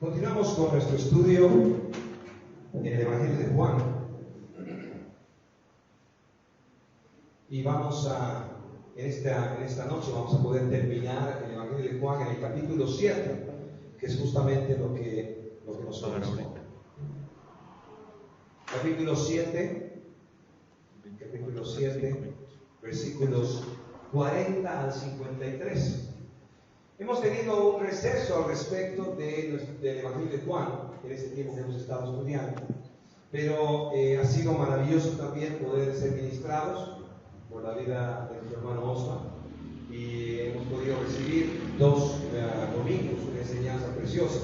Continuamos con nuestro estudio en el Evangelio de Juan y en esta noche vamos a poder terminar el Evangelio de Juan en el capítulo 7, que es justamente lo que nos corresponde. Capítulo 7, versículos 40 al 53. Hemos tenido un receso al respecto del Evangelio de Juan en este tiempo que hemos estado estudiando, pero ha sido maravilloso también poder ser ministrados por la vida de nuestro hermano Osman, y hemos podido recibir 2 domingos, una enseñanza preciosa.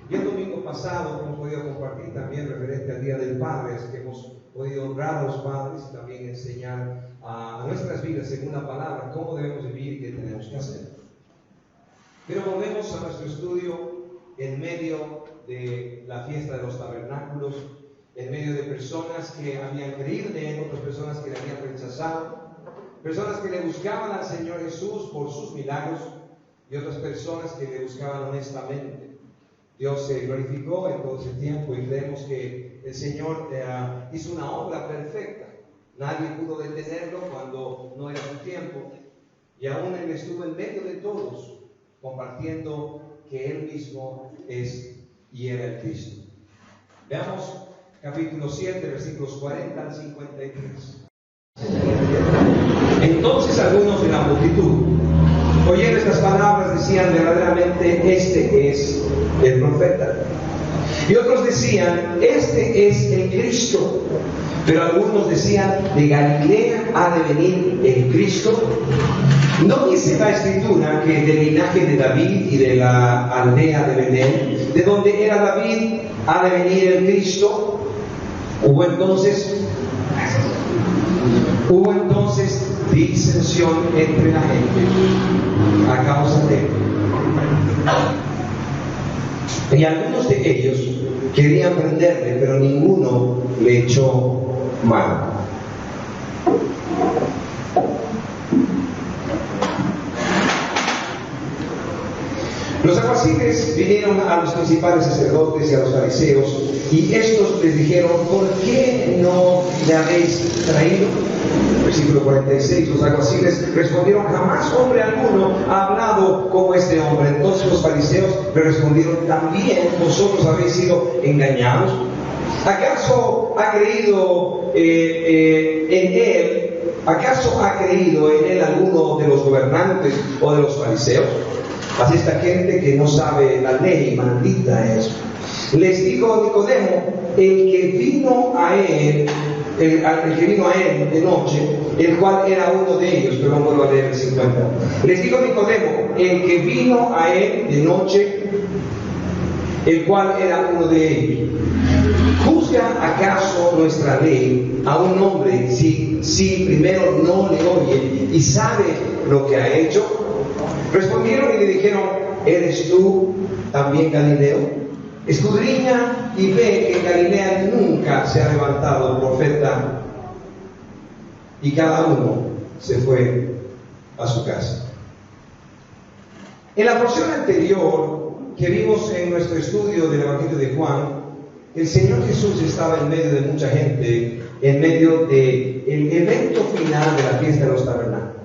Y el domingo pasado hemos podido compartir también referente al Día del Padre, es que hemos podido honrar a los padres y también enseñar a nuestras vidas, según la palabra, cómo debemos vivir y qué tenemos que hacer. Pero volvemos a nuestro estudio en medio de la fiesta de los tabernáculos, en medio de personas que habían creído en Él, otras personas que le habían rechazado, personas que le buscaban al Señor Jesús por sus milagros y otras personas que le buscaban honestamente. Dios se glorificó en todo ese tiempo y creemos que el Señor hizo una obra perfecta. Nadie pudo detenerlo cuando no era su tiempo, y aún Él estuvo en medio de todos, compartiendo que Él mismo es y era el Cristo. Veamos capítulo 7, versículos 40 al 53. Entonces algunos de la multitud, oyendo estas palabras, decían: verdaderamente este es el profeta. Y otros decían: este es el Cristo. Pero algunos decían: de Galilea ha de venir el Cristo. ¿No dice la Escritura que del linaje de David y de la aldea de Belén, de donde era David, ha de venir el Cristo? Hubo entonces disensión entre la gente a causa de él. Y algunos de ellos querían prenderle, pero ninguno le echó mano. Los alguaciles vinieron a los principales sacerdotes y a los fariseos, y estos les dijeron: ¿por qué no le habéis traído? Versículo 46, los alguaciles respondieron: jamás hombre alguno ha hablado como este hombre. Entonces los fariseos le respondieron: ¿también vosotros habéis sido engañados? ¿Acaso ha creído en él alguno de los gobernantes o de los fariseos? Mas esta gente que no sabe la ley, maldita es. Les dijo Nicodemo, el que vino a él de noche, el cual era uno de ellos. Perdón, vuelvo a leer el 50. Les dijo Nicodemo, el que vino a él de noche, el cual era uno de ellos: ¿juzga acaso nuestra ley a un hombre si primero no le oye y sabe lo que ha hecho? Respondieron y le dijeron: ¿eres tú también Galileo? Escudriña y ve que en Galilea nunca se ha levantado profeta. Y cada uno se fue a su casa. En la porción anterior que vimos en nuestro estudio del Evangelio de Juan, el Señor Jesús estaba en medio de mucha gente, en medio del evento final de la fiesta de los tabernáculos.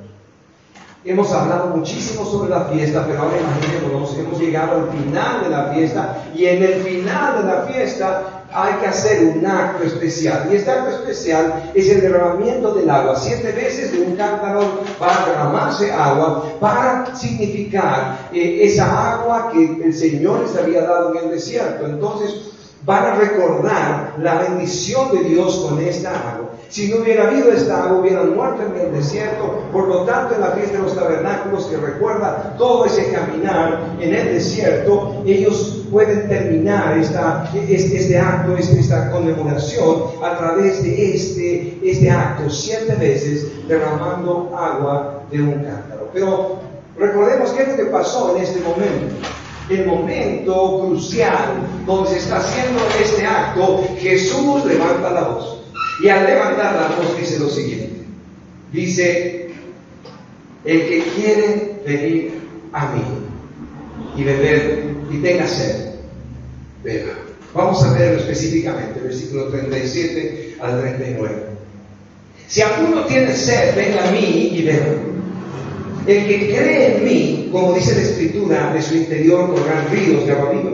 Hemos hablado muchísimo sobre la fiesta, pero ahora imaginémonos, hemos llegado al final de la fiesta, y en el final de la fiesta hay que hacer un acto especial. Y este acto especial es el derramamiento del agua. 7 veces de un cántaro va a derramarse agua para significar esa agua que el Señor les había dado en el desierto. Entonces van a recordar la bendición de Dios con esta agua. Si no hubiera habido esta agua, hubieran muerto en el desierto. Por lo tanto, en la fiesta de los tabernáculos, que recuerda todo ese caminar en el desierto, ellos pueden terminar este acto, esta conmemoración, a través de este acto, 7 veces derramando agua de un cántaro. Pero recordemos qué es lo que pasó en este momento. El momento crucial donde se está haciendo este acto, Jesús levanta la voz. Y al levantar la voz dice lo siguiente. Dice: el que quiere venir a mí y beber y tenga sed, beba. Vamos a ver específicamente, versículo 37 al 39. Si alguno tiene sed, venga a mí y beba. El que cree en mí, como dice la Escritura, de su interior correrán ríos de agua viva.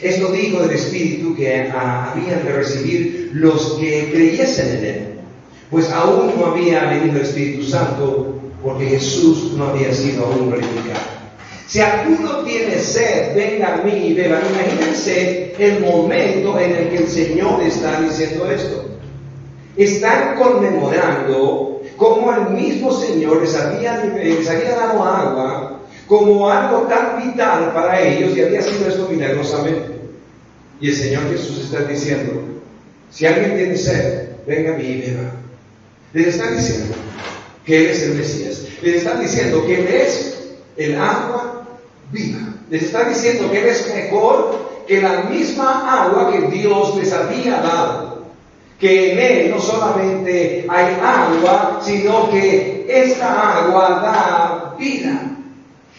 Esto dijo del Espíritu que habían de recibir los que creyesen en él, pues aún no había venido el Espíritu Santo, porque Jesús no había sido aún glorificado. Si alguno tiene sed, venga a mí y beba. Imagínense el momento en el que el Señor está diciendo esto. Están conmemorando cómo el mismo Señor les había dado agua como algo tan vital para ellos, y había sido esto milagrosamente. Y el Señor Jesús está diciendo: si alguien tiene sed, venga a mí y beba. Les está diciendo que Él es el Mesías. Les está diciendo que Él es el agua viva. Les está diciendo que Él es mejor que la misma agua que Dios les había dado. Que en Él no solamente hay agua, sino que esta agua da vida.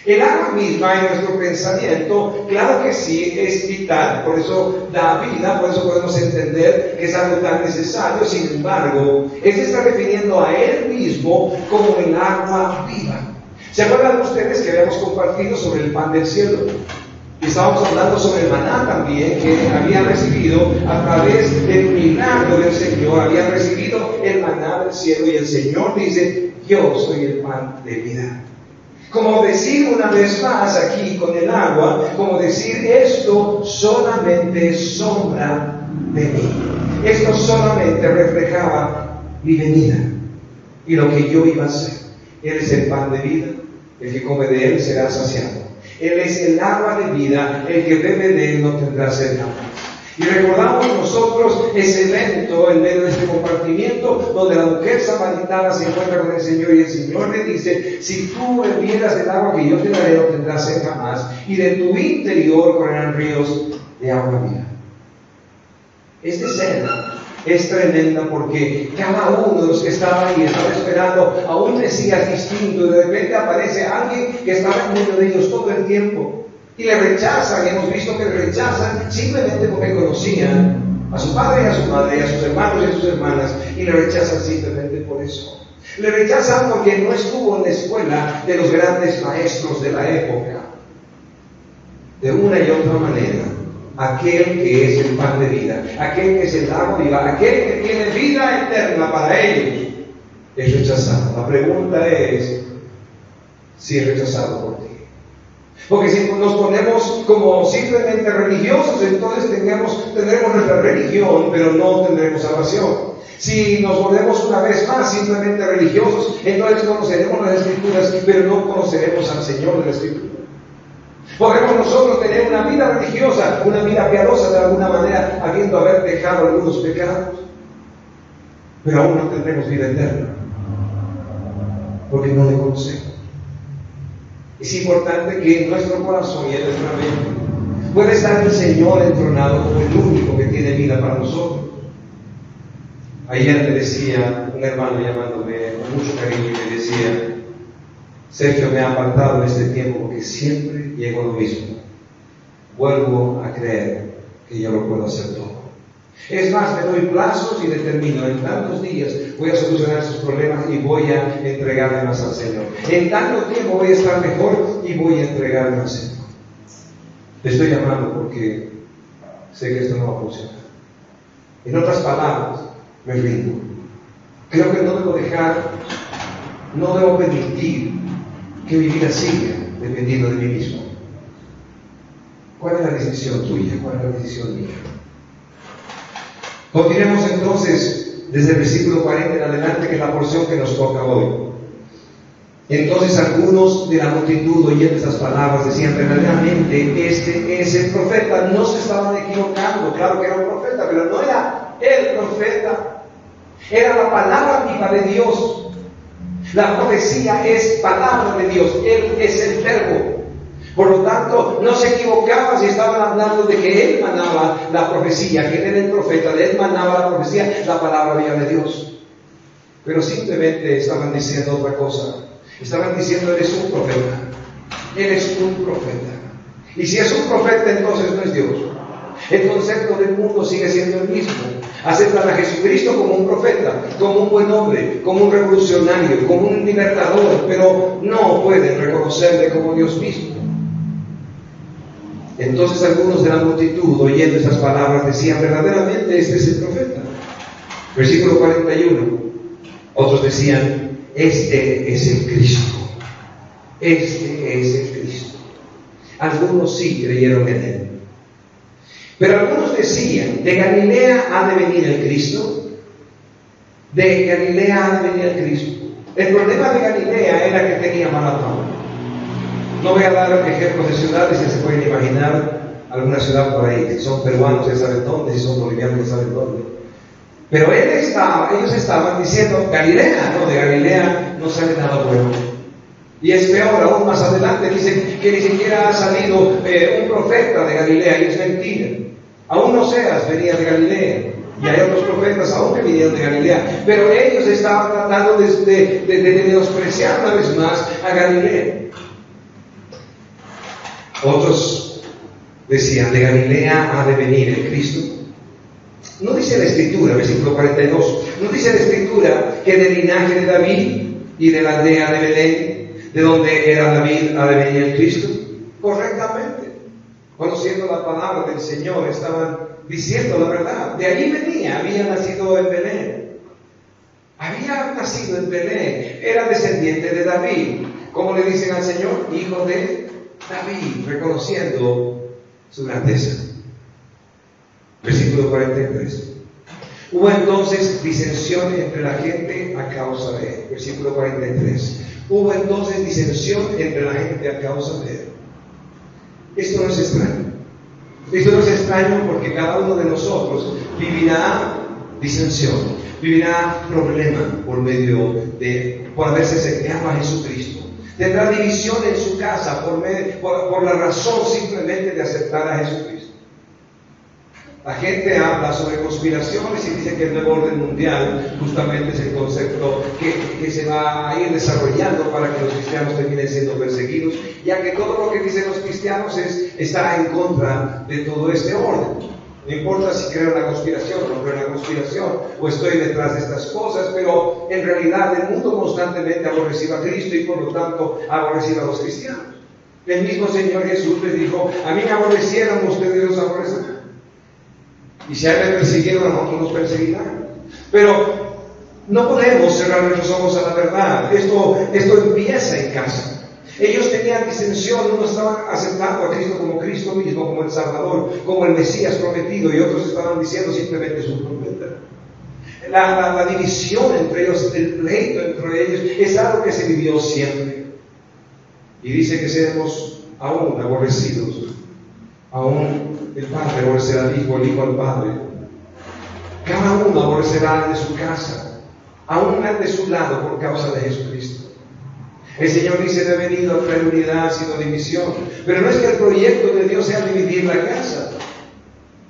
El agua misma en nuestro pensamiento, claro que sí, es vital, por eso da vida, por eso podemos entender que es algo tan necesario. Sin embargo, Él se está refiriendo a Él mismo como el agua viva. ¿Se acuerdan ustedes que habíamos compartido sobre el pan del cielo? Y estábamos hablando sobre el maná también, que habían recibido a través del milagro del Señor. Habían recibido el maná del cielo, y el Señor dice: yo soy el pan de vida. Como decir una vez más aquí con el agua, como decir: esto solamente es sombra de mí. Esto solamente reflejaba mi venida y lo que yo iba a hacer. Él es el pan de vida, el que come de Él será saciado. Él es el agua de vida, el que bebe de Él no tendrá sed jamás. Y recordamos nosotros ese evento en medio de este compartimiento, donde la mujer samaritana se encuentra con el Señor, y el Señor le dice: si tú bebieras del agua que yo te daré, no tendrás sed jamás, y de tu interior correrán ríos de agua viva. Esta escena es tremenda, porque cada uno de los que estaba ahí estaba esperando a un Mesías distinto, y de repente aparece alguien que estaba en medio de ellos todo el tiempo, y le rechazan. Y hemos visto que le rechazan simplemente porque conocían a su padre y a su madre, y a sus hermanos y a sus hermanas, y le rechazan simplemente por eso. Le rechazan porque no estuvo en la escuela de los grandes maestros de la época. De una y otra manera, aquel que es el pan de vida, aquel que es el agua viva, aquel que tiene vida eterna para ellos, es rechazado. La pregunta es si es rechazado por ti. Porque si nos ponemos como simplemente religiosos, entonces tendremos nuestra religión, pero no tendremos salvación. Si nos volvemos una vez más simplemente religiosos, entonces conoceremos las Escrituras, pero no conoceremos al Señor de la Escritura. Podremos nosotros tener una vida religiosa, una vida piadosa de alguna manera, habiendo haber dejado algunos pecados, pero aún no tendremos vida eterna, porque no le conocemos. Es importante que en nuestro corazón y en nuestra mente pueda estar el Señor entronado como el único que tiene vida para nosotros. Ayer me decía un hermano llamándome con mucho cariño, y me decía: Sergio, me ha apartado de este tiempo porque siempre llego a lo mismo. Vuelvo a creer que yo lo puedo hacer todo. Es más, me doy plazos y determino: en tantos días voy a solucionar sus problemas y voy a entregarme más al Señor. En tanto tiempo voy a estar mejor y voy a entregarme al Señor. Te estoy llamando porque sé que esto no va a funcionar. En otras palabras, me rindo. Creo que no debo permitir que mi vida siga dependiendo de mí mismo. ¿Cuál es la decisión tuya? ¿Cuál es la decisión mía? Continuemos entonces desde el versículo 40 en adelante, que es la porción que nos toca hoy. Entonces algunos de la multitud, oyendo estas palabras, decían: verdaderamente este es el profeta. No se estaban equivocando, claro que era un profeta, pero no era el profeta, era la palabra viva de Dios. La profecía es palabra de Dios, Él es el verbo. Por lo tanto, no se equivocaban si estaban hablando de que Él manaba la profecía, que Él era el profeta, de Él manaba la profecía, la palabra viva de Dios. Pero simplemente estaban diciendo otra cosa. Estaban diciendo: Él es un profeta. Él es un profeta. Y si es un profeta, entonces no es Dios. El concepto del mundo sigue siendo el mismo. Aceptan a Jesucristo como un profeta, como un buen hombre, como un revolucionario, como un libertador, pero no pueden reconocerle como Dios mismo. Entonces algunos de la multitud, oyendo esas palabras, decían: verdaderamente este es el profeta. Versículo 41. Otros decían: este es el Cristo. Este es el Cristo. Algunos sí creyeron en él. Pero algunos decían: ¿de Galilea ha de venir el Cristo? ¿De Galilea ha de venir el Cristo? El problema de Galilea era que tenía mala fama. No voy a dar ejemplos de ciudades, ya se pueden imaginar alguna ciudad por ahí. Si son peruanos ya saben dónde, si son bolivianos ya saben dónde. Pero ellos estaban diciendo: Galilea, no, de Galilea no sale nada bueno. Y es peor, aún más adelante dicen que ni siquiera ha salido un profeta de Galilea, y es mentira. Aún Oseas venía de Galilea, y hay otros profetas aún que vinieron de Galilea, pero ellos estaban tratando de menospreciar una vez más a Galilea. Otros decían: de Galilea ha de venir el Cristo. No dice la Escritura, versículo 42, no dice la Escritura que del linaje de David y de la aldea de Belén, de donde era David, ha de venir el Cristo. Correctamente, conociendo la palabra del Señor, estaban diciendo la verdad. De allí venía, había nacido en Belén. Había nacido en Belén, era descendiente de David. ¿Cómo le dicen al Señor? Hijo de David, reconociendo su grandeza. Versículo 43. Hubo entonces disensión entre la gente a causa de él. Versículo 43. Hubo entonces disensión entre la gente a causa de él. Esto no es extraño. Esto no es extraño porque cada uno de nosotros vivirá disensión, vivirá problema por haberse acercado a Jesucristo. Tendrá división en su casa por la razón simplemente de aceptar a Jesucristo. La gente habla sobre conspiraciones y dice que el nuevo orden mundial justamente es el concepto que se va a ir desarrollando para que los cristianos terminen siendo perseguidos, ya que todo lo que dicen los cristianos está en contra de todo este orden. No importa si creo en la conspiración o no creo en la conspiración, o estoy detrás de estas cosas, pero en realidad el mundo constantemente ha aborrecido a Cristo y por lo tanto ha aborrecido a los cristianos. El mismo Señor Jesús les dijo: a mí me aborrecieron, ustedes los aborrecen. Y si a él le persiguieron, a nosotros nos perseguirán. Pero no podemos cerrar nuestros ojos a la verdad. Esto empieza en casa. Ellos tenían disensión, unos estaban aceptando a Cristo como Cristo mismo, como el Salvador, como el Mesías prometido, y otros estaban diciendo simplemente su profeta. La división entre ellos, el pleito entre ellos, es algo que se vivió siempre. Y dice que seremos aún aborrecidos. Aún el padre aborrecerá al hijo, el hijo al padre. Cada uno aborrecerá al de su casa, aún al de su lado, por causa de Jesucristo. El Señor dice: no he venido a traer unidad sino división. Pero no es que el proyecto de Dios sea dividir la casa,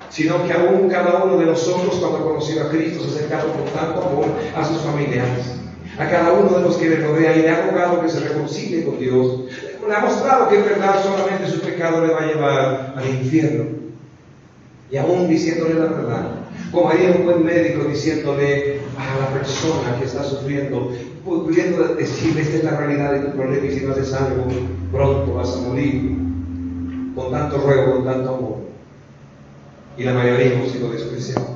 sino que aún cada uno de nosotros, cuando ha conocido a Cristo, se ha acercado con tanto amor a sus familiares, a cada uno de los que le rodea, y le ha rogado que se reconcilie con Dios. Le ha mostrado que en verdad solamente su pecado le va a llevar al infierno. Y aún diciéndole la verdad, como haría un buen médico diciéndole a la persona que está sufriendo, pudiendo decirle: esta es la realidad de tu problema, y si no haces algo, pronto vas a morir. Con tanto ruego, con tanto amor. Y la mayoría hemos sido despreciados.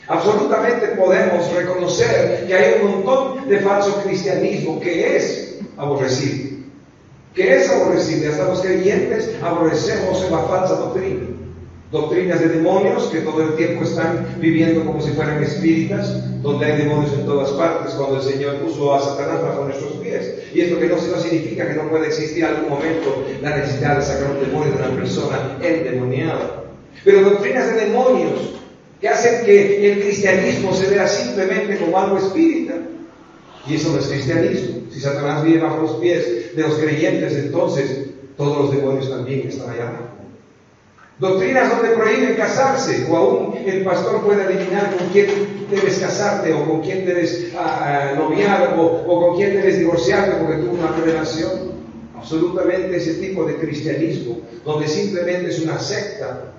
Absolutamente podemos reconocer que hay un montón de falso cristianismo que es aborrecido. Que es aborrecible. Hasta los creyentes aborrecemos la falsa doctrina. Doctrinas de demonios que todo el tiempo están viviendo como si fueran espíritas, donde hay demonios en todas partes, cuando el Señor puso a Satanás bajo nuestros pies. Y esto que no significa que no pueda existir en algún momento la necesidad de sacar un demonio de una persona endemoniada. Pero doctrinas de demonios que hacen que el cristianismo se vea simplemente como algo espírita. Y eso no es cristianismo. Si Satanás vive bajo los pies de los creyentes, entonces todos los demonios también están allá abajo. Doctrinas donde prohíben casarse, o aún el pastor puede adivinar con quién debes casarte, o con quién debes noviar, o con quién debes divorciarte porque tuvo una relación. Absolutamente ese tipo de cristianismo, donde simplemente es una secta,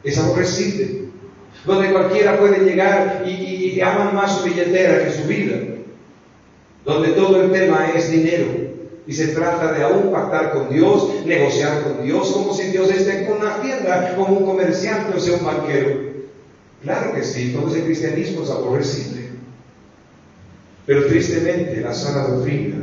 es aborrecible, donde cualquiera puede llegar y aman más su billetera que su vida, donde todo el tema es dinero y se trata de aún pactar con Dios, negociar con Dios, como si Dios esté en una tienda, como un comerciante o sea un banquero. Claro que sí, todo ese cristianismo es aborrecible, pero tristemente la sana doctrina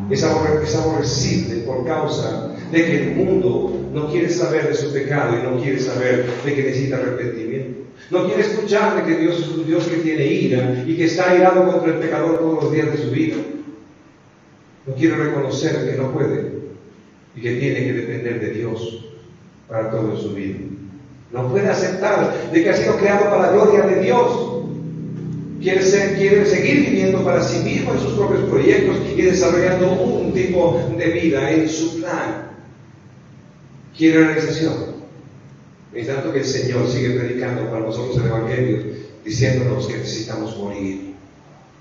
es aborrecible por causa de que el mundo no quiere saber de su pecado y no quiere saber de que necesita arrepentimiento. No quiere escuchar de que Dios es un Dios que tiene ira y que está irado contra el pecador todos los días de su vida. No quiere reconocer que no puede y que tiene que depender de Dios para toda su vida. No puede aceptar de que ha sido creado para la gloria de Dios. Quiere seguir viviendo para sí mismo en sus propios proyectos y desarrollando un tipo de vida en su plan. Quiere realización. Es tanto que el Señor sigue predicando para nosotros el Evangelio, diciéndonos que necesitamos morir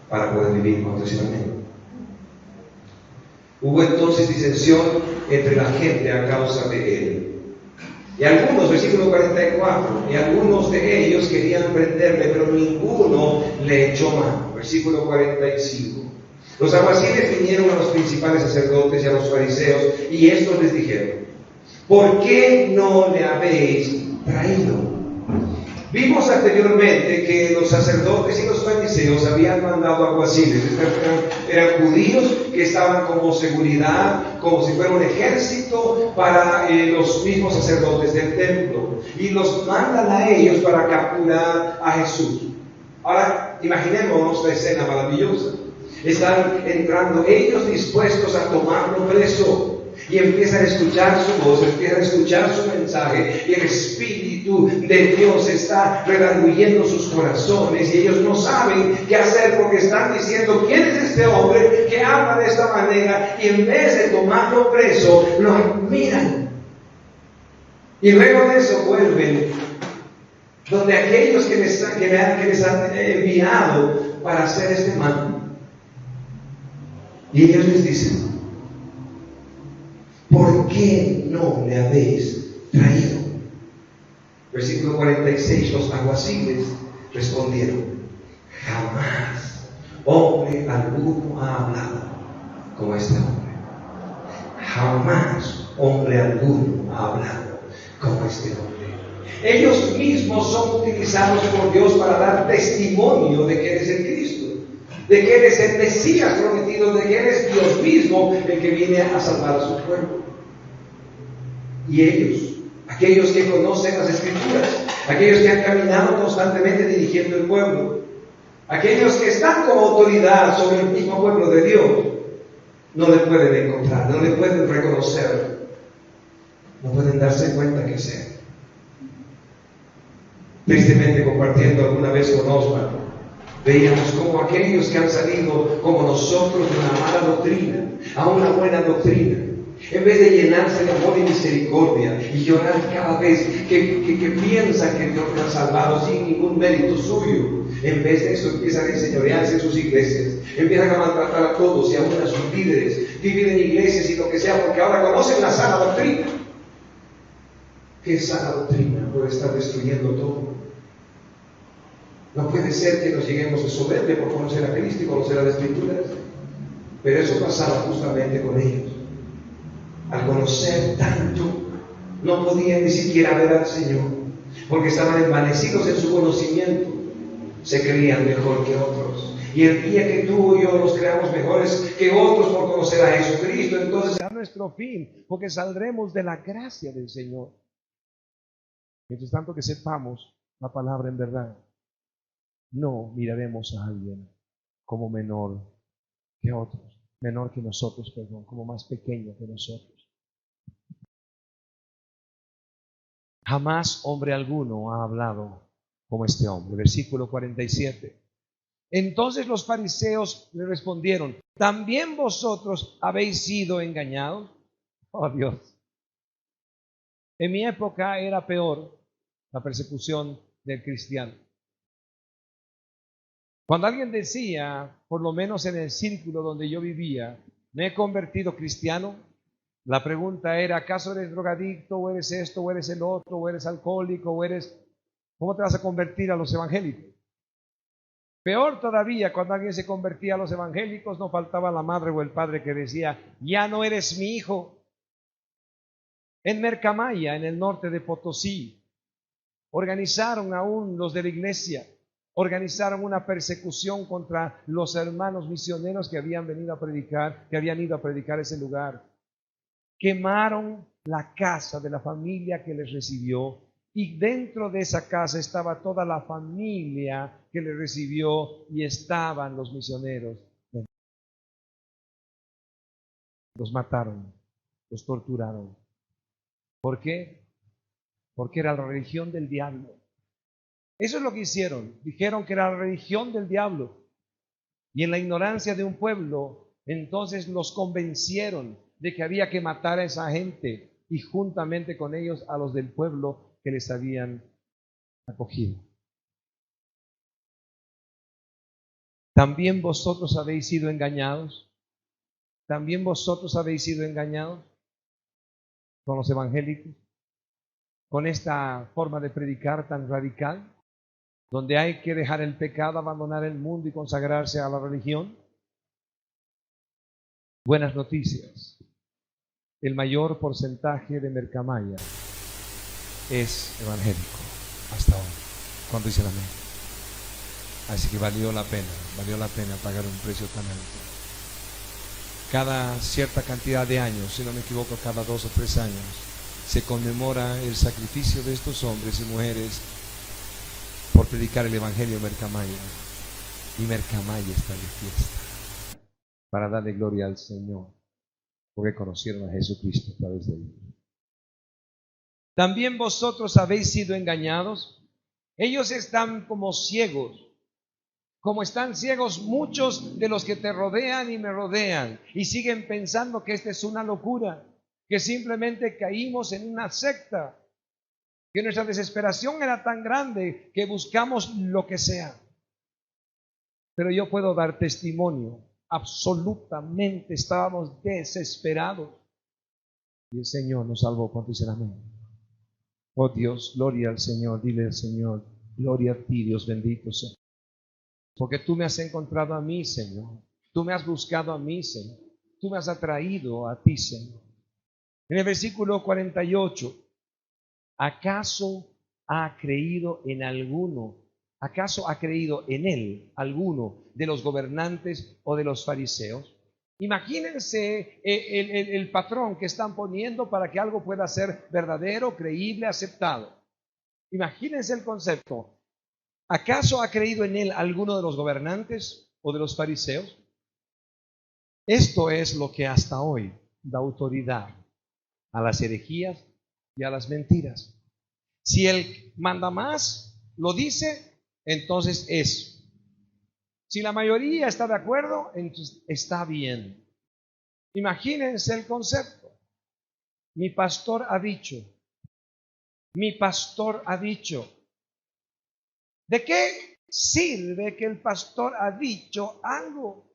para poder vivir continuamente. Hubo entonces disensión entre la gente a causa de él. Y algunos, versículo 44, y algunos de ellos querían prenderle, pero ninguno le echó mano. Versículo 45. Los alguaciles vinieron a los principales sacerdotes y a los fariseos, y estos les dijeron: ¿por qué no le habéis traído? Vimos anteriormente que los sacerdotes y los fariseos habían mandado alguaciles. Eran judíos que estaban como seguridad, como si fuera un ejército para los mismos sacerdotes del templo. Y los mandan a ellos para capturar a Jesús. Ahora, imaginémonos la escena maravillosa. Están entrando ellos dispuestos a tomarlo preso. Y empiezan a escuchar su voz, empiezan a escuchar su mensaje, y el Espíritu de Dios está redarguyendo sus corazones, y ellos no saben qué hacer porque están diciendo: ¿quién es este hombre que habla de esta manera? Y en vez de tomarlo preso, lo admiran. Y luego de eso vuelven donde aquellos que les han enviado para hacer este mal. Y ellos les dicen: ¿por qué no le habéis traído? Versículo 46, los alguaciles respondieron: jamás hombre alguno ha hablado como este hombre. Jamás hombre alguno ha hablado como este hombre. Ellos mismos son utilizados por Dios para dar testimonio de que Él es el Cristo, de que Él es el Mesías prometido, de que Él es Dios mismo el que viene a salvar a su pueblo. Y ellos, aquellos que conocen las Escrituras, aquellos que han caminado constantemente dirigiendo el pueblo, aquellos que están como autoridad sobre el mismo pueblo de Dios, no le pueden encontrar, no le pueden reconocer, no pueden darse cuenta que es Él. Tristemente, compartiendo alguna vez con Osman, veíamos como aquellos que han salido como nosotros de una mala doctrina a una buena doctrina, en vez de llenarse de amor y misericordia y llorar cada vez que piensan que Dios los ha salvado sin ningún mérito suyo, en vez de eso empiezan a enseñorearse en sus iglesias, empiezan a maltratar a todos y aún a sus líderes, dividen iglesias y lo que sea, porque ahora conocen la sana doctrina. ¿Qué sana doctrina puede estar destruyendo todo? No puede ser que nos lleguemos de soberbia por conocer a Cristo y conocer las Escrituras. Pero eso pasaba justamente con ellos. Al conocer tanto, no podían ni siquiera ver al Señor, porque estaban envanecidos en su conocimiento. Se creían mejor que otros. Y el día que tú y yo nos creamos mejores que otros por conocer a Jesucristo, entonces será nuestro fin, porque saldremos de la gracia del Señor. Mientras tanto que sepamos la palabra en verdad, no miraremos a alguien como menor que otros, menor que nosotros, perdón, como más pequeño que nosotros. Jamás hombre alguno ha hablado como este hombre. Versículo 47. Entonces los fariseos le respondieron: ¿también vosotros habéis sido engañados? Oh Dios. En mi época era peor la persecución del cristiano. Cuando alguien decía, por lo menos en el círculo donde yo vivía, me he convertido cristiano, La pregunta era, ¿acaso eres drogadicto, o eres esto, o eres el otro, o eres alcohólico, o eres... ¿Cómo te vas a convertir a los evangélicos? Peor todavía, cuando alguien se convertía a los evangélicos, no faltaba la madre o el padre que decía, ya no eres mi hijo. En Mercamaya, en el norte de Potosí, organizaron aún los de la iglesia, organizaron una persecución contra los hermanos misioneros que habían venido a predicar, que habían ido a predicar ese lugar. Quemaron la casa de la familia que les recibió, y dentro de esa casa estaba toda la familia que les recibió y estaban los misioneros. Los mataron, los torturaron. ¿Por qué? Porque era la religión del diablo. Eso es lo que hicieron. Dijeron que era la religión del diablo. Y en la ignorancia de un pueblo, entonces los convencieron de que había que matar a esa gente y juntamente con ellos a los del pueblo que les habían acogido. ¿También vosotros habéis sido engañados? ¿También vosotros habéis sido engañados con los evangélicos? ¿Con esta forma de predicar tan radical? Donde hay que dejar el pecado, abandonar el mundo y consagrarse a la religión. Buenas noticias. El mayor porcentaje de Mercamaya es evangélico hasta ahora. ¿Cuánto dicen amén? Así que valió la pena pagar un precio tan alto. Cada cierta cantidad de años, si no me equivoco, cada 2 o 3 años, se conmemora el sacrificio de estos hombres y mujeres por predicar el evangelio en Mercamaya. Y Mercamaya está de fiesta para darle gloria al Señor, porque conocieron a Jesucristo a través de ellos. ¿También vosotros habéis sido engañados? Ellos están como ciegos, como están ciegos muchos de los que te rodean y me rodean, y siguen pensando que esta es una locura, que simplemente caímos en una secta, que nuestra desesperación era tan grande que buscamos lo que sea. Pero yo puedo dar testimonio, absolutamente estábamos desesperados y el Señor nos salvó. ¿Cuánto dicen amén? Oh Dios, gloria al Señor, dile al Señor, gloria a ti, Dios bendito sea. Porque tú me has encontrado a mí, Señor. Tú me has buscado a mí, Señor. Tú me has atraído a ti, Señor. En el versículo 48, ¿acaso ha creído en alguno? ¿Acaso ha creído en él alguno de los gobernantes o de los fariseos? Imagínense el patrón que están poniendo para que algo pueda ser verdadero, creíble, aceptado. Imagínense el concepto. ¿Acaso ha creído en él alguno de los gobernantes o de los fariseos? Esto es lo que hasta hoy da autoridad a las herejías y a las mentiras. Si el mandamás lo dice, entonces es. Si la mayoría está de acuerdo, entonces está bien. Imagínense el concepto. Mi pastor ha dicho. Mi pastor ha dicho. ¿De qué sirve que el pastor ha dicho algo?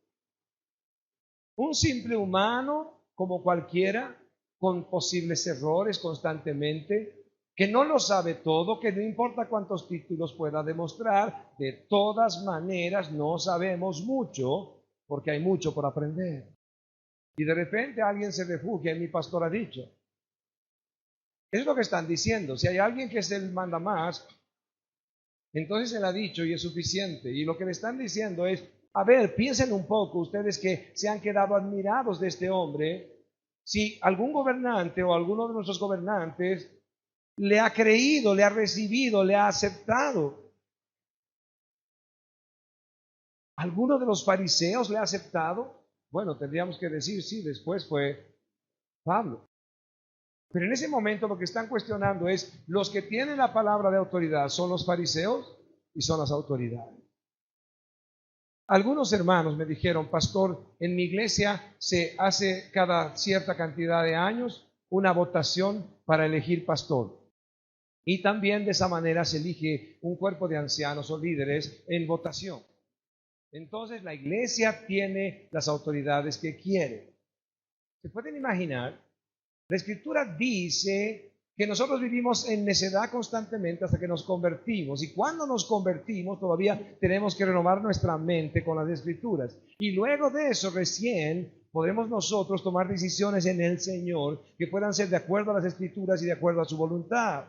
Un simple humano, como cualquiera, con posibles errores constantemente, que no lo sabe todo, que no importa cuántos títulos pueda demostrar, de todas maneras no sabemos mucho, porque hay mucho por aprender. Y de repente alguien se refugia en mi pastor ha dicho. Es lo que están diciendo. Si hay alguien que se manda más, entonces él ha dicho y es suficiente. Y lo que le están diciendo es, a ver, piensen un poco, ustedes que se han quedado admirados de este hombre, si algún gobernante o alguno de nuestros gobernantes le ha creído, le ha recibido, le ha aceptado. ¿Alguno de los fariseos le ha aceptado? Bueno, tendríamos que decir, sí, después fue Pablo. Pero en ese momento lo que están cuestionando es, los que tienen la palabra de autoridad son los fariseos y son las autoridades. Algunos hermanos me dijeron, pastor, en mi iglesia se hace cada cierta cantidad de años una votación para elegir pastor. Y también de esa manera se elige un cuerpo de ancianos o líderes en votación. Entonces la iglesia tiene las autoridades que quiere. ¿Se pueden imaginar La Escritura dice que nosotros vivimos en necedad constantemente hasta que nos convertimos. Y cuando nos convertimos todavía tenemos que renovar nuestra mente con las Escrituras. Y luego de eso recién podremos nosotros tomar decisiones en el Señor que puedan ser de acuerdo a las Escrituras y de acuerdo a su voluntad.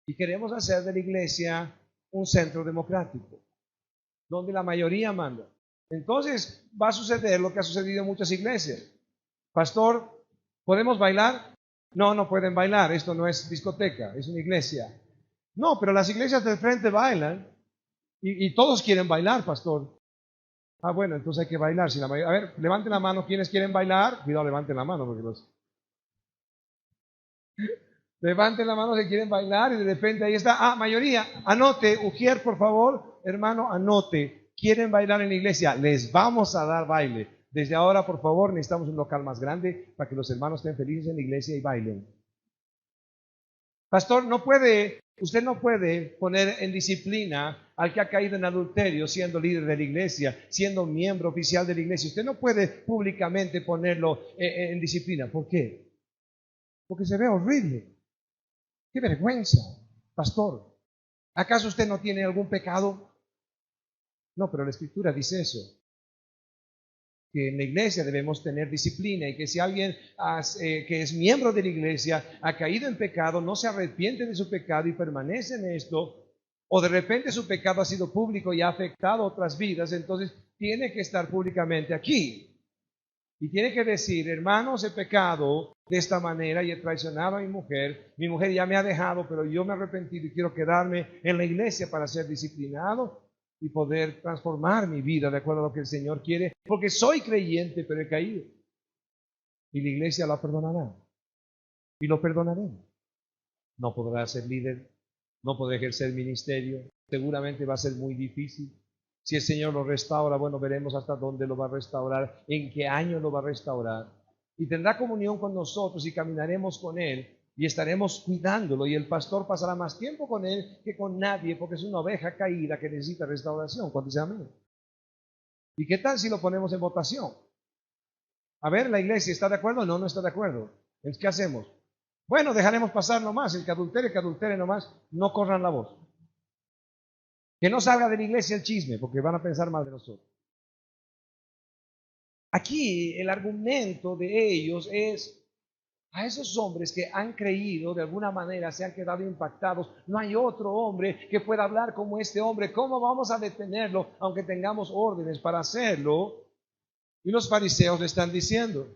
Y queremos hacer de la iglesia un centro democrático, donde la mayoría manda. Entonces va a suceder lo que ha sucedido en muchas iglesias. Pastor, ¿podemos bailar? No, no pueden bailar, esto no es discoteca, es una iglesia. No, pero las iglesias del frente bailan y todos quieren bailar, pastor. Ah, bueno, entonces hay que bailar. A ver, levanten la mano quienes quieren bailar. Cuidado, levanten la mano porque levanten la mano si quieren bailar y de repente ahí está. Ah, mayoría, anote, Ujier, por favor, hermano, anote. Quieren bailar en la iglesia, les vamos a dar baile. Desde ahora, por favor, necesitamos un local más grande para que los hermanos estén felices en la iglesia y bailen. Pastor, usted no puede poner en disciplina al que ha caído en adulterio siendo líder de la iglesia, siendo miembro oficial de la iglesia. Usted no puede públicamente ponerlo en disciplina. ¿Por qué? Porque se ve horrible. ¡Qué vergüenza! Pastor, ¿acaso usted no tiene algún pecado? No, pero la Escritura dice eso. Que en la iglesia debemos tener disciplina y que si alguien que es miembro de la iglesia ha caído en pecado, no se arrepiente de su pecado y permanece en esto, o de repente su pecado ha sido público y ha afectado otras vidas, entonces tiene que estar públicamente aquí. Y tiene que decir, hermanos, he pecado de esta manera y he traicionado a mi mujer ya me ha dejado, pero yo me he arrepentido y quiero quedarme en la iglesia para ser disciplinado y poder transformar mi vida de acuerdo a lo que el Señor quiere, porque soy creyente, pero he caído. Y la iglesia lo perdonará. Y lo perdonaré. No podrá ser líder, no podrá ejercer ministerio, seguramente va a ser muy difícil. Si el Señor lo restaura, bueno, veremos hasta dónde lo va a restaurar, en qué año lo va a restaurar. Y tendrá comunión con nosotros y caminaremos con Él y estaremos cuidándolo. Y el pastor pasará más tiempo con él que con nadie, porque es una oveja caída que necesita restauración. ¿Cuántos dicen amén? ¿Y qué tal si lo ponemos en votación? A ver, la iglesia, ¿está de acuerdo? No, no está de acuerdo. Entonces, ¿qué hacemos? Bueno, dejaremos pasar nomás. El que adultere nomás, no corran la voz. Que no salga de la iglesia el chisme, porque van a pensar mal de nosotros. Aquí el argumento de ellos es a esos hombres que han creído, de alguna manera se han quedado impactados. No hay otro hombre que pueda hablar como este hombre. ¿Cómo vamos a detenerlo aunque tengamos órdenes para hacerlo? Y los fariseos le están diciendo,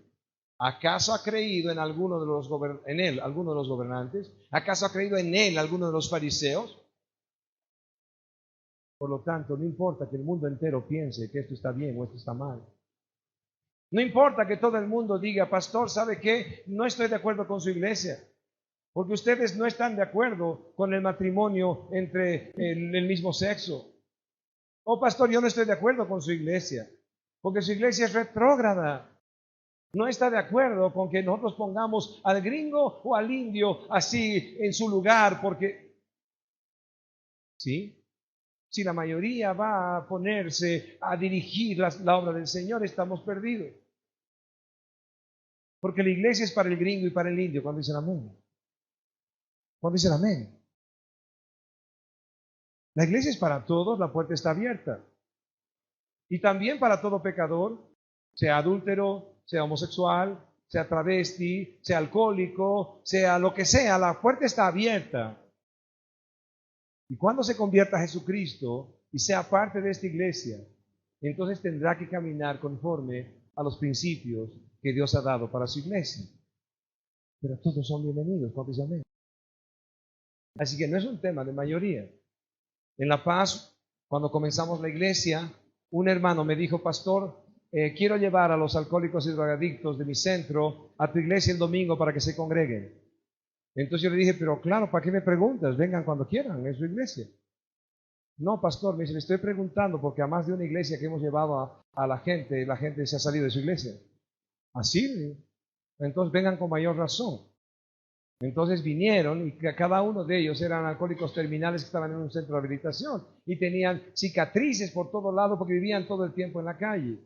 ¿acaso ha creído en alguno de los alguno de los gobernantes? ¿Acaso ha creído en él alguno de los fariseos? Por lo tanto, no importa que el mundo entero piense que esto está bien o esto está mal. No importa que todo el mundo diga, pastor, ¿sabe qué? No estoy de acuerdo con su iglesia, porque ustedes no están de acuerdo con el matrimonio entre el mismo sexo. Oh, pastor, yo no estoy de acuerdo con su iglesia, porque su iglesia es retrógrada. No está de acuerdo con que nosotros pongamos al gringo o al indio así en su lugar, porque, ¿sí? Si la mayoría va a ponerse a dirigir la obra del Señor, estamos perdidos. Porque la iglesia es para el gringo y para el indio. ¿Cuándo dicen amén? ¿Cuándo dicen amén? La iglesia es para todos, la puerta está abierta. Y también para todo pecador, sea adúltero, sea homosexual, sea travesti, sea alcohólico, sea lo que sea, la puerta está abierta. Y cuando se convierta a Jesucristo y sea parte de esta iglesia, entonces tendrá que caminar conforme a los principios que Dios ha dado para su iglesia. Pero todos son bienvenidos, ¿cuántos dicen amén? Así que no es un tema de mayoría. En La Paz, cuando comenzamos la iglesia, un hermano me dijo, pastor, quiero llevar a los alcohólicos y drogadictos de mi centro a tu iglesia el domingo para que se congreguen. Entonces yo le dije, pero claro, ¿para qué me preguntas? Vengan cuando quieran, es su iglesia. No, pastor, me dice, le estoy preguntando porque a más de una iglesia que hemos llevado a la gente se ha salido de su iglesia. Así, entonces vengan con mayor razón. Entonces vinieron y cada uno de ellos eran alcohólicos terminales que estaban en un centro de rehabilitación y tenían cicatrices por todo lado porque vivían todo el tiempo en la calle.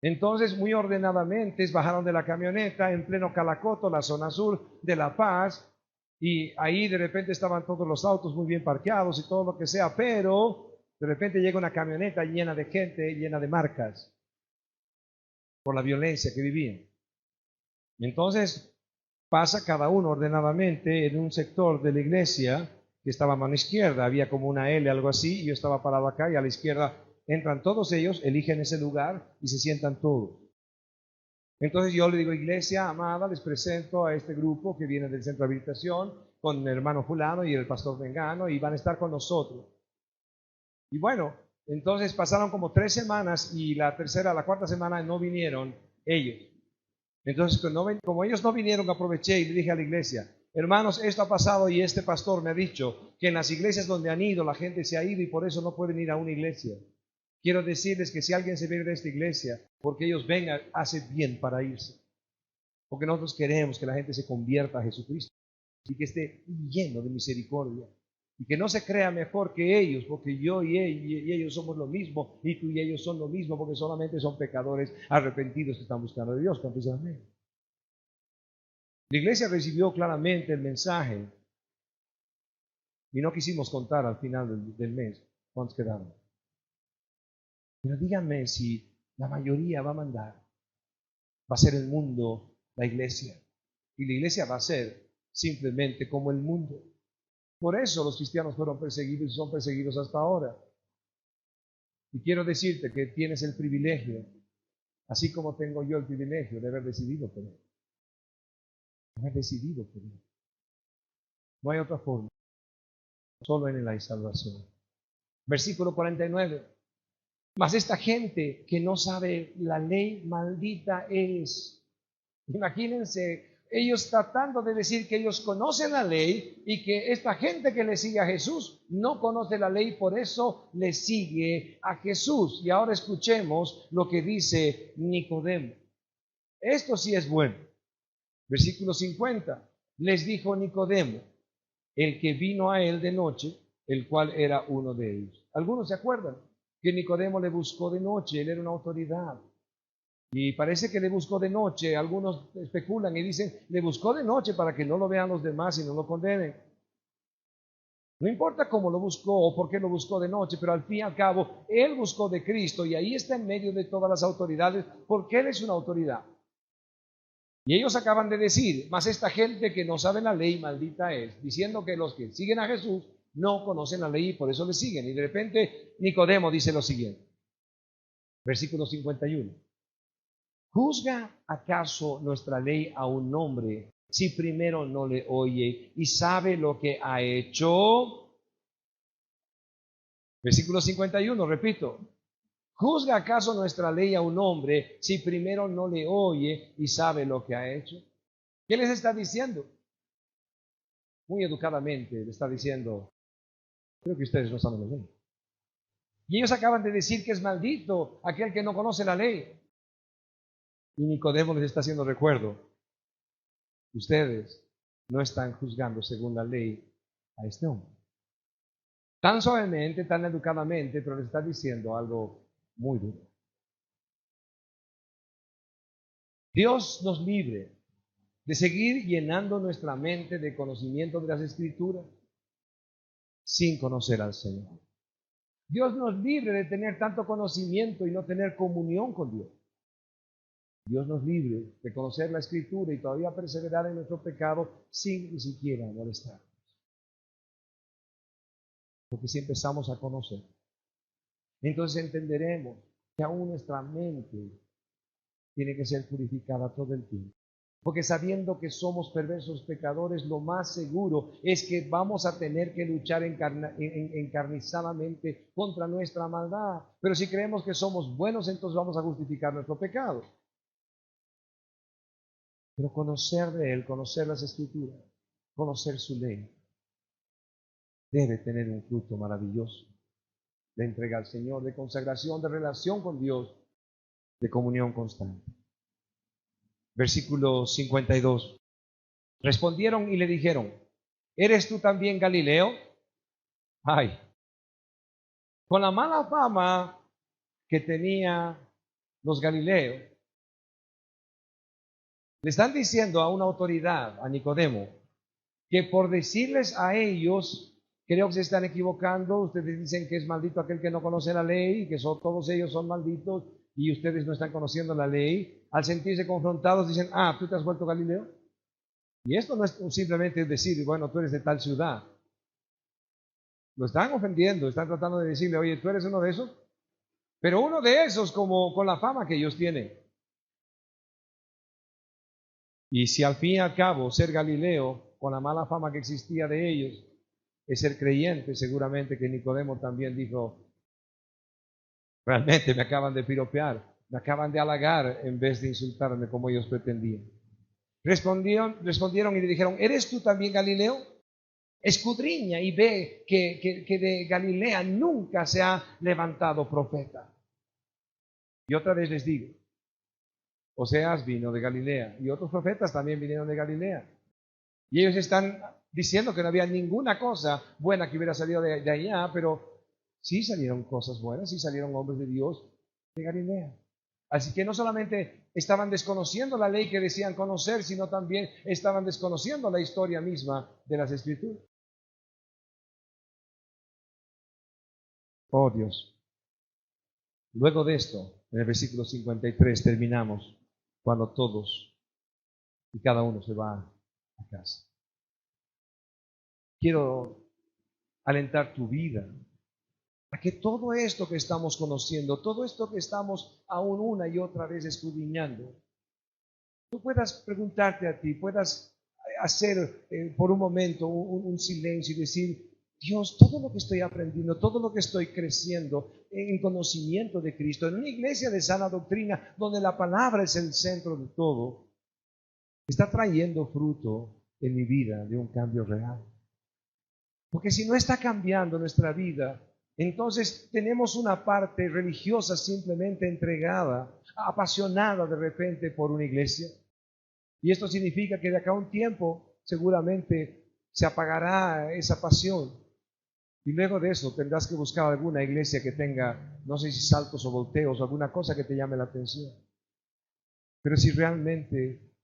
Entonces, muy ordenadamente, bajaron de la camioneta en pleno Calacoto, la zona sur de La Paz, y ahí de repente estaban todos los autos muy bien parqueados y todo lo que sea, pero de repente llega una camioneta llena de gente, llena de marcas, por la violencia que vivían. Entonces, pasa cada uno ordenadamente en un sector de la iglesia que estaba a mano izquierda, había como una L, algo así, y yo estaba parado acá y a la izquierda entran todos ellos, eligen ese lugar y se sientan todos. Entonces yo le digo, iglesia amada, les presento a este grupo que viene del centro de habilitación con el hermano fulano y el pastor Mengano y van a estar con nosotros. Y bueno, entonces pasaron como 3 semanas y la cuarta semana no vinieron ellos. Entonces, como ellos no vinieron, aproveché y le dije a la iglesia, hermanos, esto ha pasado y este pastor me ha dicho que en las iglesias donde han ido, la gente se ha ido y por eso no pueden ir a una iglesia. Quiero decirles que si alguien se viene de esta iglesia, porque ellos vengan, hace bien para irse. Porque nosotros queremos que la gente se convierta a Jesucristo y que esté lleno de misericordia. Y que no se crea mejor que ellos, porque yo y ellos somos lo mismo, y tú y ellos son lo mismo, porque solamente son pecadores arrepentidos que están buscando a Dios. ¿Cuántos dicen amén? La iglesia recibió claramente el mensaje y no quisimos contar al final del mes cuántos quedaron. Pero díganme si la mayoría va a mandar, va a ser el mundo la iglesia, y la iglesia va a ser simplemente como el mundo. Por eso los cristianos fueron perseguidos y son perseguidos hasta ahora. Y quiero decirte que tienes el privilegio, así como tengo yo el privilegio de haber decidido por él. Haber decidido por él. No hay otra forma, solo en él hay salvación. Versículo 49. Mas esta gente que no sabe la ley, maldita es. Imagínense, ellos tratando de decir que ellos conocen la ley y que esta gente que le sigue a Jesús no conoce la ley, por eso le sigue a Jesús. Y ahora escuchemos lo que dice Nicodemo. Esto sí es bueno. Versículo 50. Les dijo Nicodemo, el que vino a él de noche, el cual era uno de ellos. ¿Algunos se acuerdan que Nicodemo le buscó de noche? Él era una autoridad. Y parece que le buscó de noche. Algunos especulan y dicen, le buscó de noche para que no lo vean los demás y no lo condenen. No importa cómo lo buscó o por qué lo buscó de noche, pero al fin y al cabo, él buscó de Cristo y ahí está en medio de todas las autoridades, porque él es una autoridad. Y ellos acaban de decir, mas esta gente que no sabe la ley, maldita es, diciendo que los que siguen a Jesús no conocen la ley y por eso le siguen. Y de repente Nicodemo dice lo siguiente, versículo 51. ¿Juzga acaso nuestra ley a un hombre si primero no le oye y sabe lo que ha hecho? Versículo 51, repito. ¿Juzga acaso nuestra ley a un hombre si primero no le oye y sabe lo que ha hecho? ¿Qué les está diciendo? Muy educadamente le está diciendo, creo que ustedes no saben la ley. Y ellos acaban de decir que es maldito aquel que no conoce la ley. Y Nicodemo les está haciendo recuerdo. Ustedes no están juzgando según la ley a este hombre. Tan suavemente, tan educadamente, pero les está diciendo algo muy duro. Dios nos libre de seguir llenando nuestra mente de conocimiento de las Escrituras sin conocer al Señor. Dios nos libre de tener tanto conocimiento y no tener comunión con Dios. Dios nos libre de conocer la Escritura y todavía perseverar en nuestro pecado sin ni siquiera molestarnos. Porque si empezamos a conocer, entonces entenderemos que aún nuestra mente tiene que ser purificada todo el tiempo. Porque sabiendo que somos perversos pecadores, lo más seguro es que vamos a tener que luchar encarnizadamente contra nuestra maldad. Pero si creemos que somos buenos, entonces vamos a justificar nuestro pecado. Pero conocer de Él, conocer las Escrituras, conocer su ley, debe tener un fruto maravilloso de entrega al Señor, de consagración, de relación con Dios, de comunión constante. Versículo 52. Respondieron y le dijeron, ¿eres tú también Galileo? Ay, con la mala fama que tenía los galileos, le están diciendo a una autoridad, a Nicodemo, que por decirles a ellos, creo que se están equivocando, ustedes dicen que es maldito aquel que no conoce la ley, que todos ellos son malditos y ustedes no están conociendo la ley. Al sentirse confrontados dicen, ¿tú te has vuelto Galileo? Y esto no es simplemente decir, bueno, tú eres de tal ciudad. Lo están ofendiendo, están tratando de decirle, oye, ¿tú eres uno de esos? Pero uno de esos como con la fama que ellos tienen. Y si al fin y al cabo ser Galileo, con la mala fama que existía de ellos, es ser creyente, seguramente que Nicodemo también dijo, realmente me acaban de piropear, me acaban de halagar en vez de insultarme como ellos pretendían. Respondieron y le dijeron, ¿eres tú también Galileo? Escudriña y ve que de Galilea nunca se ha levantado profeta. Y otra vez les digo, Oseas vino de Galilea y otros profetas también vinieron de Galilea. Y ellos están diciendo que no había ninguna cosa buena que hubiera salido de allá, pero sí salieron cosas buenas, sí salieron hombres de Dios de Galilea. Así que no solamente estaban desconociendo la ley que decían conocer, sino también estaban desconociendo la historia misma de las Escrituras. Oh Dios. Luego de esto, en el versículo 53 terminamos cuando todos y cada uno se va a casa. Quiero alentar tu vida a que todo esto que estamos conociendo, todo esto que estamos aún una y otra vez escudriñando, tú puedas preguntarte a ti, puedas hacer por un momento un silencio y decir, Dios, todo lo que estoy aprendiendo, todo lo que estoy creciendo en conocimiento de Cristo, en una iglesia de sana doctrina, donde la palabra es el centro de todo, está trayendo fruto en mi vida de un cambio real. Porque si no está cambiando nuestra vida, entonces tenemos una parte religiosa simplemente entregada, apasionada de repente por una iglesia. Y esto significa que de acá a un tiempo seguramente se apagará esa pasión. Y luego de eso tendrás que buscar alguna iglesia que tenga, no sé si saltos o volteos, alguna cosa que te llame la atención. Pero si realmente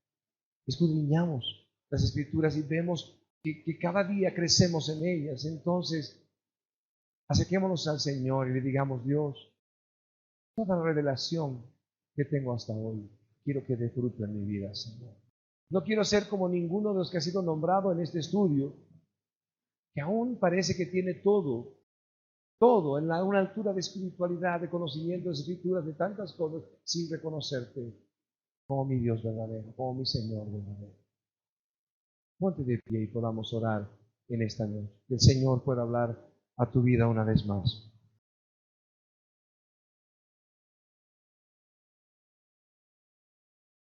escudriñamos las Escrituras y vemos que cada día crecemos en ellas, entonces acerquémonos al Señor y le digamos, Dios, toda la revelación que tengo hasta hoy, quiero que dé fruto en mi vida, Señor. No quiero ser como ninguno de los que ha sido nombrado en este estudio, que aún parece que tiene todo en una altura de espiritualidad, de conocimiento de Escrituras, de tantas cosas, sin reconocerte como mi Dios verdadero, como mi Señor verdadero. Ponte de pie y podamos orar en esta noche. Que el Señor pueda hablar a tu vida una vez más.